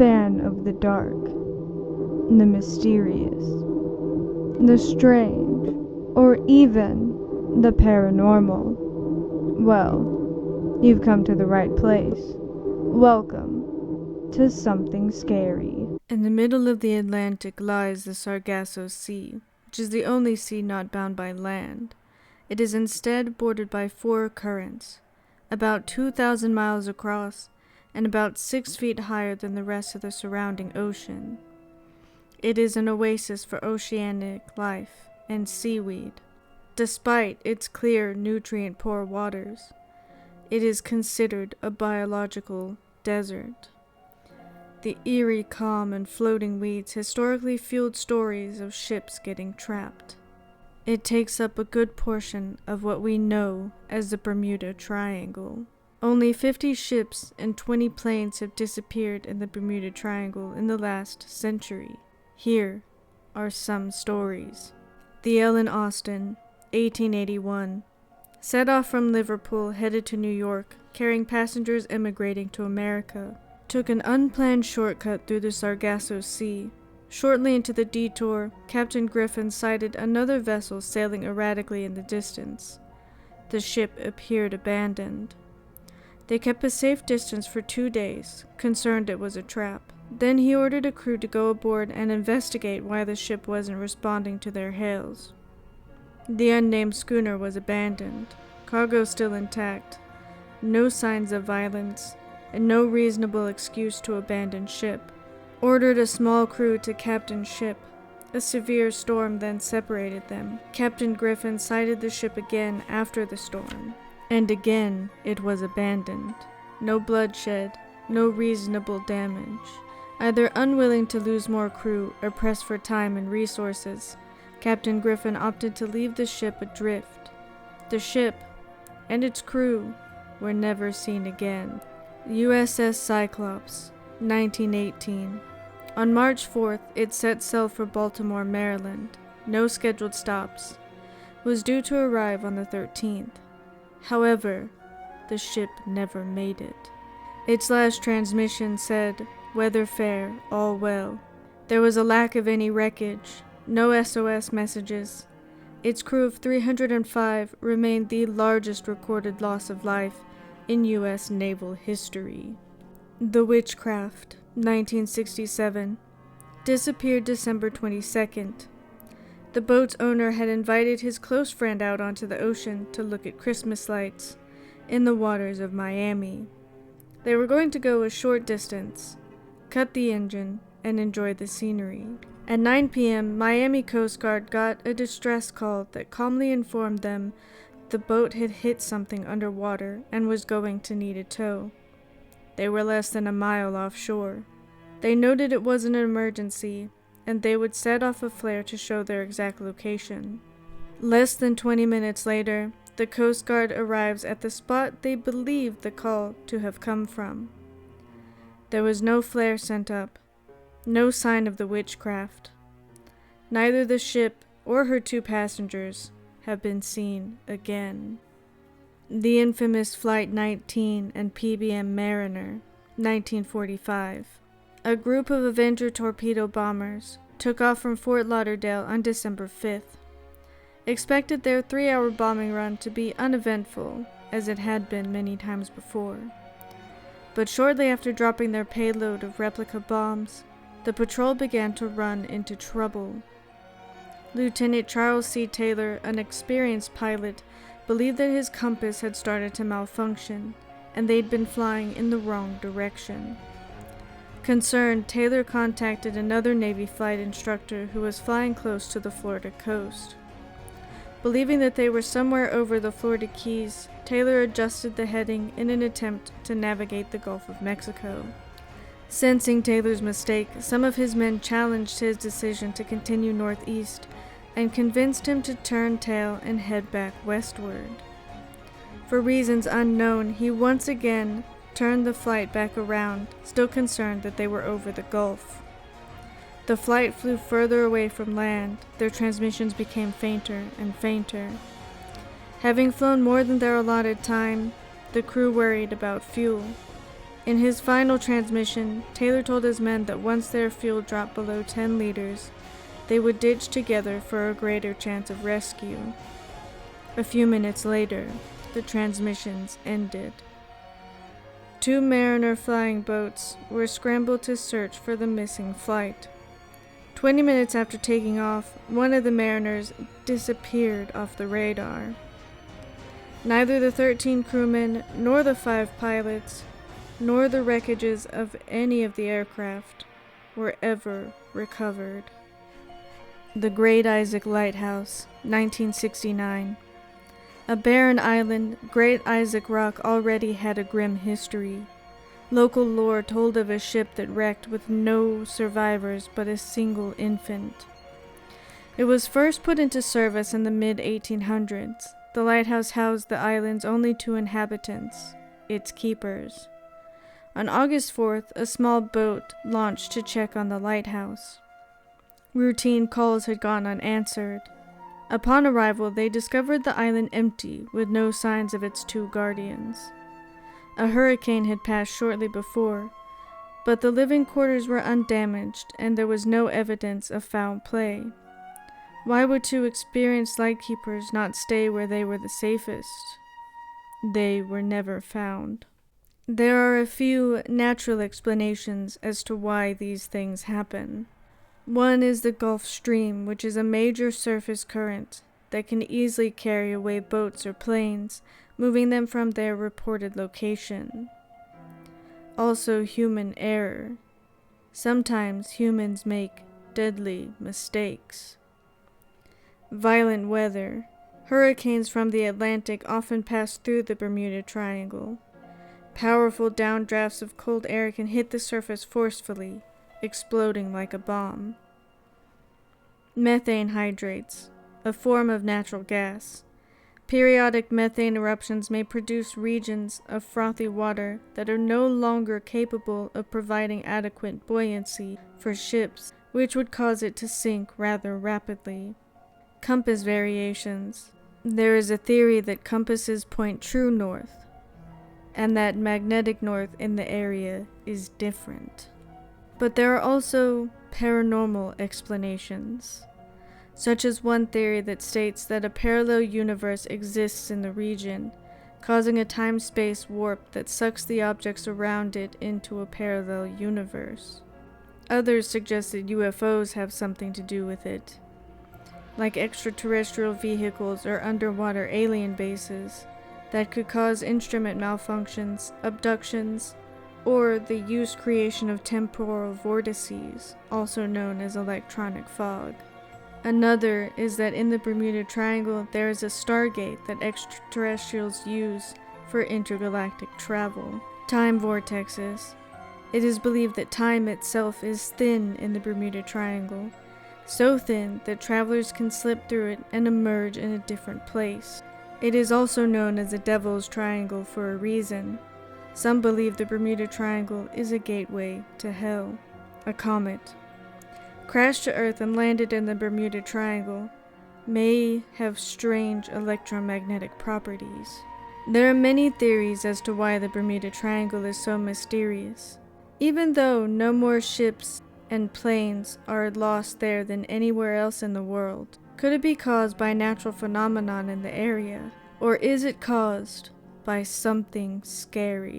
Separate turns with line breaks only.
fan of the dark, the mysterious, the strange, or even the paranormal, well, you've come to the right place. Welcome to Something Scary.
In the middle of the Atlantic lies the Sargasso Sea, which is the only sea not bound by land. It is instead bordered by 4 currents, about 2,000 miles across and about 6 feet higher than the rest of the surrounding ocean. It is an oasis for oceanic life and seaweed. Despite its clear, nutrient-poor waters, it is considered a biological desert. The eerie calm and floating weeds historically fueled stories of ships getting trapped. It takes up a good portion of what we know as the Bermuda Triangle. Only 50 ships and 20 planes have disappeared in the Bermuda Triangle in the last century. Here are some stories. The Ellen Austin, 1881, set off from Liverpool headed to New York, carrying passengers immigrating to America. Took an unplanned shortcut through the Sargasso Sea. Shortly into the detour, Captain Griffin sighted another vessel sailing erratically in the distance. The ship appeared abandoned. They kept a safe distance for 2 days, concerned it was a trap. Then he ordered a crew to go aboard and investigate why the ship wasn't responding to their hails. The unnamed schooner was abandoned, cargo still intact, no signs of violence, and no reasonable excuse to abandon ship. Ordered a small crew to captain ship. A severe storm then separated them. Captain Griffin sighted the ship again after the storm, and again it was abandoned. No bloodshed, no reasonable damage. Either unwilling to lose more crew or pressed for time and resources, Captain Griffin opted to leave the ship adrift. The ship and its crew were never seen again. USS Cyclops, 1918. On March 4th, it set sail for Baltimore, Maryland. No scheduled stops. Was due to arrive on the 13th. However, the ship never made it. Its last transmission said, "Weather fair, all well." There was a lack of any wreckage, no SOS messages. Its crew of 305 remained the largest recorded loss of life in U.S. naval history. The Witchcraft, 1967, disappeared December 22nd. The boat's owner had invited his close friend out onto the ocean to look at Christmas lights in the waters of Miami. They were going to go a short distance, cut the engine, and enjoy the scenery. At 9 p.m., Miami Coast Guard got a distress call that calmly informed them the boat had hit something underwater and was going to need a tow. They were less than a mile offshore. They noted it wasn't an emergency, and they would set off a flare to show their exact location. Less than 20 minutes later, the Coast Guard arrives at the spot they believed the call to have come from. There was no flare sent up, no sign of the witchcraft. Neither the ship or her 2 passengers have been seen again. The infamous Flight 19 and PBM Mariner, 1945. A group of Avenger torpedo bombers took off from Fort Lauderdale on December 5th. Expected their 3-hour bombing run to be uneventful, as it had been many times before. But shortly after dropping their payload of replica bombs, the patrol began to run into trouble. Lieutenant Charles C. Taylor, an experienced pilot, believed that his compass had started to malfunction, and they'd been flying in the wrong direction. Concerned, Taylor contacted another Navy flight instructor who was flying close to the Florida coast. Believing that they were somewhere over the Florida Keys, Taylor adjusted the heading in an attempt to navigate the Gulf of Mexico. Sensing Taylor's mistake, some of his men challenged his decision to continue northeast and convinced him to turn tail and head back westward. For reasons unknown, he once again turned the flight back around, still concerned that they were over the Gulf. The flight flew further away from land. Their transmissions became fainter and fainter. Having flown more than their allotted time, the crew worried about fuel. In his final transmission, Taylor told his men that once their fuel dropped below 10 liters, they would ditch together for a greater chance of rescue. A few minutes later, the transmissions ended. 2 Mariner flying boats were scrambled to search for the missing flight. 20 minutes after taking off, one of the Mariners disappeared off the radar. Neither the 13 crewmen, nor the 5 pilots, nor the wreckages of any of the aircraft were ever recovered. The Great Isaac Lighthouse, 1969. A barren island, Great Isaac Rock already had a grim history. Local lore told of a ship that wrecked with no survivors but a single infant. It was first put into service in the mid-1800s. The lighthouse housed the island's only 2 inhabitants, its keepers. On August 4th, a small boat launched to check on the lighthouse. Routine calls had gone unanswered. Upon arrival, they discovered the island empty, with no signs of its 2 guardians. A hurricane had passed shortly before, but the living quarters were undamaged, and there was no evidence of foul play. Why would 2 experienced lightkeepers not stay where they were the safest? They were never found. There are a few natural explanations as to why these things happen. One is the Gulf Stream, which is a major surface current that can easily carry away boats or planes, moving them from their reported location. Also, human error. Sometimes humans make deadly mistakes. Violent weather. Hurricanes from the Atlantic often pass through the Bermuda Triangle. Powerful downdrafts of cold air can hit the surface forcefully, exploding like a bomb. Methane hydrates, a form of natural gas. Periodic methane eruptions may produce regions of frothy water that are no longer capable of providing adequate buoyancy for ships, which would cause it to sink rather rapidly. Compass variations. There is a theory that compasses point true north, and that magnetic north in the area is different. But there are also paranormal explanations, such as one theory that states that a parallel universe exists in the region, causing a time-space warp that sucks the objects around it into a parallel universe. Others suggest that UFOs have something to do with it, like extraterrestrial vehicles or underwater alien bases that could cause instrument malfunctions, abductions, or the used creation of temporal vortices, also known as electronic fog. Another is that in the Bermuda Triangle there is a stargate that extraterrestrials use for intergalactic travel. Time vortexes. It is believed that time itself is thin in the Bermuda Triangle, so thin that travelers can slip through it and emerge in a different place. It is also known as the Devil's Triangle for a reason. Some believe the Bermuda Triangle is a gateway to hell. A comet crashed to Earth and landed in the Bermuda Triangle may have strange electromagnetic properties. There are many theories as to why the Bermuda Triangle is so mysterious. Even though no more ships and planes are lost there than anywhere else in the world, could it be caused by a natural phenomenon in the area? Or is it caused by something scary?